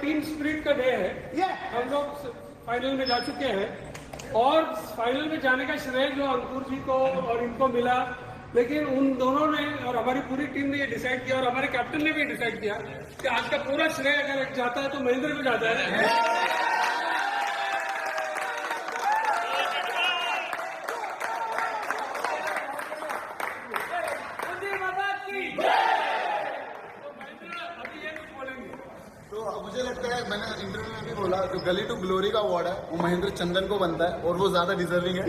Team spirit का day है। हम लोग फाइनल में जा चुके हैं और फाइनल में जाने का श्रेय जो अंकुर जी को और इनको मिला, लेकिन उन दोनों ने और हमारी पूरी टीम ने ये डिसाइड किया और हमारे कैप्टन ने भी डिसाइड किया कि आज का पूरा श्रेय अगर जाता है तो महेंद्र को जाता है। तो मुझे लगता है, मैंने इंटरव्यू में भी बोला, जो गली टू ग्लोरी का अवार्ड है वो महेंद्र चंदन को बनता है और वो ज्यादा डिजर्विंग है।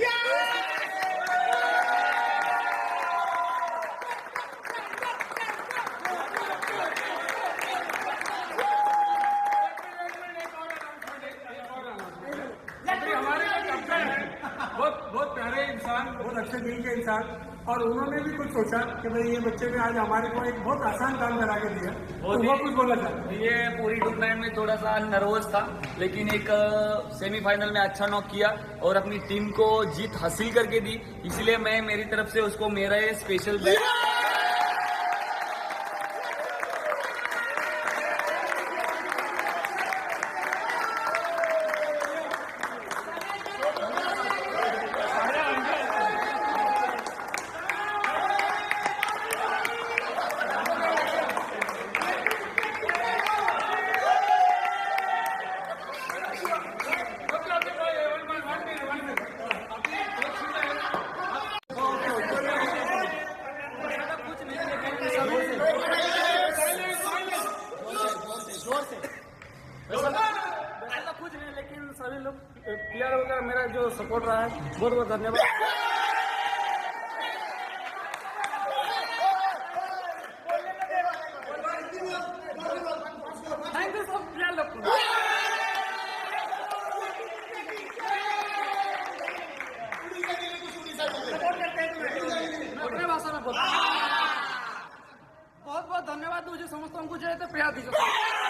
बहुत प्यारे इंसान, बहुत अच्छे दिल के इंसान, और उन्होंने भी कुछ सोचा कि भाई ये बच्चे ने आज हमारे को एक बहुत आसान काम करा के दिया, तो वो कुछ बोला था। ये पूरी टूर्नामेंट में थोड़ा सा नर्वस था, लेकिन एक सेमीफाइनल में अच्छा नॉक किया और अपनी टीम को जीत हासिल करके दी, इसलिए मैं मेरी तरफ से उसको मेरा ये स्पेशल बैट। ऐसा कुछ नहीं, लेकिन सभी लोग प्लेयर वगैरह मेरा जो सपोर्ट रहा है, बहुत बहुत धन्यवाद। थैंक यू सब प्लेयर लोग को। अपने भाषा में बोलता, बहुत बहुत धन्यवाद मुझे समस्त को जो है प्यार दीजिए।